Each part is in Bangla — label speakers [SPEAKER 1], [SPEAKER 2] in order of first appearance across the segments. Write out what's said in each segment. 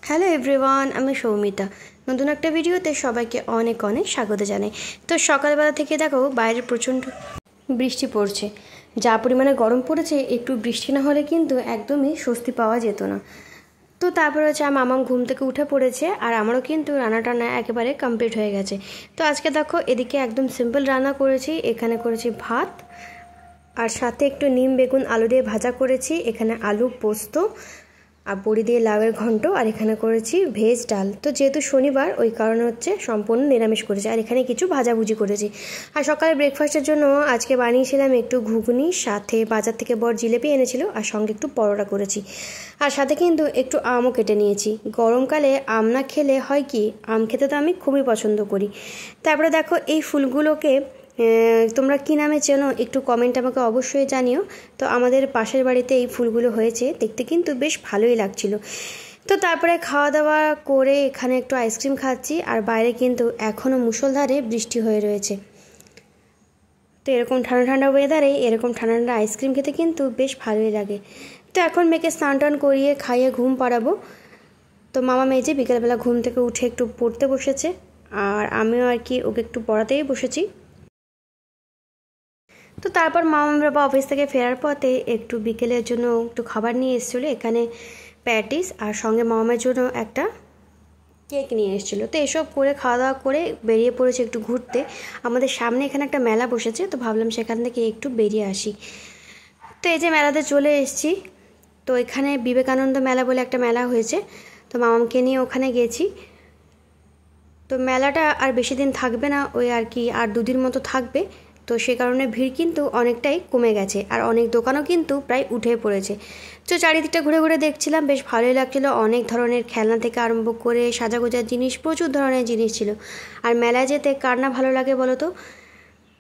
[SPEAKER 1] হ্যালো এভরিওয়ান, আমি সৌমিতা। নতুন একটা ভিডিওতে সবাইকে অনেক অনেক স্বাগত জানাই। তো সকালবেলা থেকে দেখো বাইরে প্রচণ্ড বৃষ্টি পড়ছে। যা পরিমাণে গরম পড়েছে, একটু বৃষ্টি না হলে কিন্তু একদমই স্বস্তি পাওয়া যেত না। তো তারপরে হচ্ছে মামাম ঘুম থেকে উঠে পড়েছে, আর আমারও কিন্তু রান্না টান্না একেবারে কমপ্লিট হয়ে গেছে। তো আজকে দেখো এদিকে একদম সিম্পল রান্না করেছি। এখানে করেছি ভাত, আর সাথে একটু নিম বেগুন আলু দিয়ে ভাজা করেছি। এখানে আলু পোস্ত আর বড়ি দিয়ে লাউয়ের ঘন্ট, আর এখানে করেছি ভেজ ডাল। তো যেহেতু শনিবার, ওই কারণে হচ্ছে সম্পূর্ণ নিরামিষ করেছি। আর এখানে কিছু ভাজাভুজি করেছি। আর সকালে ব্রেকফাস্টের জন্য আজকে বানিয়েছিলাম একটু ঘুগনি, সাথে বাজার থেকে বড় জিলেপি এনেছিল, আর সঙ্গে একটু পরোটা করেছি। আর সাথে কিন্তু একটু আমও কেটে নিয়েছি। গরমকালে আম না খেলে হয় কি, আম খেতে তো আমি খুবই পছন্দ করি। তারপরে দেখো এই ফুলগুলোকে তোমরা কী নামে চেনো একটু কমেন্ট আমাকে অবশ্যই জানিও। তো আমাদের পাশের বাড়িতে এই ফুলগুলো হয়েছে, দেখতে কিন্তু বেশ ভালোই লাগছিল। তো তারপরে খাওয়া দাওয়া করে এখানে একটু আইসক্রিম খাচ্ছি, আর বাইরে কিন্তু এখনও মুষলধারে বৃষ্টি হয়ে রয়েছে। তো এরকম ঠান্ডা ঠান্ডা ওয়েদারে এরকম ঠান্ডা ঠান্ডা আইসক্রিম খেতে কিন্তু বেশ ভালোই লাগে। তো এখন মেয়েকে স্নান টান করিয়ে খাইয়ে ঘুম পাড়াবো। তো মামা মেয়ে যে বিকেলবেলা ঘুম থেকে উঠে একটু পড়তে বসেছে, আর আমিও আর কি ওকে একটু পড়াতেই বসেছি। তো তারপর মামা বাবা অফিস থেকে ফেরার পথে একটু বিকেলের জন্য একটু খাবার নিয়ে এসেছিলো। এখানে প্যাটিস, আর সঙ্গে মামার জন্য একটা কেক নিয়ে এসেছিলো। তো এসব করে খাওয়া দাওয়া করে বেরিয়ে পড়েছে একটু ঘুরতে। আমাদের সামনে এখানে একটা মেলা বসেছে, তো ভাবলাম সেখান থেকে একটু বেরিয়ে আসি। তো এই যে মেলাতে চলে এসেছি। তো এখানে বিবেকানন্দ মেলা বলে একটা মেলা হয়েছে, তো মামাকে নিয়ে ওখানে গেছি। তো মেলাটা আর বেশি দিন থাকবে না, ওই আর কি আর দুদিন মতো থাকবে। তো সে কারণে ভিড় কিন্তু অনেকটাই কমে গেছে, আর অনেক দোকানও কিন্তু প্রায় উঠে পড়েছে। তো চারিদিকটা ঘুরে ঘুরে দেখছিলাম, বেশ ভালোই লাগছিলো। অনেক ধরনের খেলনা থেকে আরম্ভ করে সাজাগোজার জিনিস, প্রচুর ধরনের জিনিস ছিল। আর মেলায় যেতে কার না ভালো লাগে বলো তো।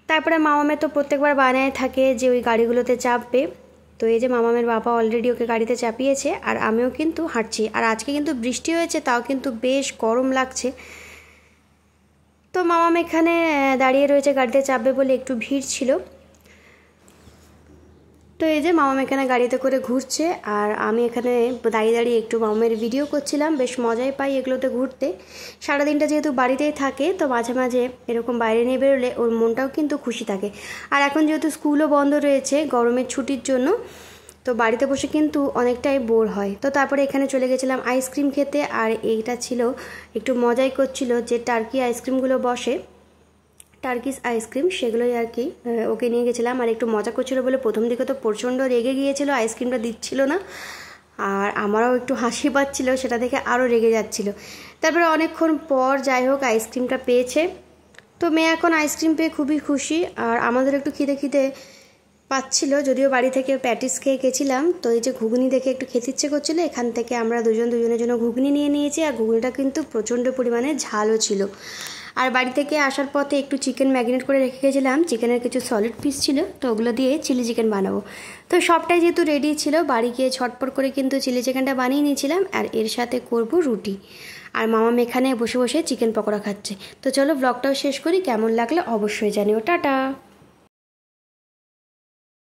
[SPEAKER 1] তারপরে মামামের তো প্রত্যেকবার বানায় থাকে যে ওই গাড়িগুলোতে চাপবে। তো এই যে মামামের বাবা অলরেডি ওকে গাড়িতে চাপিয়েছে, আর আমিও কিন্তু হাঁটছি। আর আজকে কিন্তু বৃষ্টি হয়েছে, তাও কিন্তু বেশ গরম লাগছে। তো মামাম এখানে দাঁড়িয়ে রয়েছে, গাড়িতে চাপবে বলে একটু ভিড় ছিল। তো এই যে মামাম এখানে গাড়িতে করে ঘুরছে, আর আমি এখানে দাঁড়িয়ে দাঁড়িয়ে একটু মামামের ভিডিও করছিলাম। বেশ মজাই পাই এগুলোতে ঘুরতে। সারাদিনটা যেহেতু বাড়িতেই থাকে, তো মাঝে মাঝে এরকম বাইরে নিয়ে বেরোলে ওর মনটাও কিন্তু খুশি থাকে। আর এখন যেহেতু স্কুলও বন্ধ রয়েছে গরমের ছুটির জন্য, তো বাড়িতে বসে কিন্তু অনেকটাই বোর হয়। তো তারপরে এখানে চলে গেছিলাম আইসক্রিম খেতে, আর এইটা ছিল একটু মজাই করছিল যে টার্কি আইসক্রিমগুলো বসে, টার্কিশ আইসক্রিম, সেগুলোই আর কি ওকে নিয়ে গেছিলাম। আর একটু মজা করছিল বলে প্রথম দিকে তো প্রচণ্ড রেগে গিয়েছিল, আইসক্রিমটা দিচ্ছিল না। আর আমারও একটু হাসি পাচ্ছিল, সেটা দেখে আরও রেগে যাচ্ছিল। তারপরে অনেকক্ষণ পর যাই হোক আইসক্রিমটা পেয়েছে। তো মেয়ে এখন আইসক্রিম পেয়ে খুবই খুশি। আর আমাদের একটু খিদে পাচ্ছিল, যদিও বাড়ি থেকে প্যাটিস খেয়ে গেছিলাম। তো এই যে ঘুগনি দেখে একটু খেতে ইচ্ছে করছিলো, এখান থেকে আমরা দুজনের জন্য ঘুগনি নিয়ে নিয়েছি। আর ঘুগনিটা কিন্তু প্রচণ্ড পরিমাণে ঝালও ছিল। আর বাড়ি থেকে আসার পথে একটু চিকেন ম্যারিনেট করে রেখে গেছিলাম, চিকেনের কিছু সলিড পিস ছিল, তো ওগুলো দিয়ে চিলি চিকেন বানাবো। তো সবটাই যেহেতু রেডি ছিল, বাড়ি গিয়ে ছটপট করে কিন্তু চিলি চিকেনটা বানিয়ে নিয়েছিলাম। আর এর সাথে করব রুটি। আর মামাম এখানে বসে বসে চিকেন পকোড়া খাচ্ছে। তো চলো ব্লগটাও শেষ করি, কেমন লাগলো অবশ্যই জানিও। টাটা।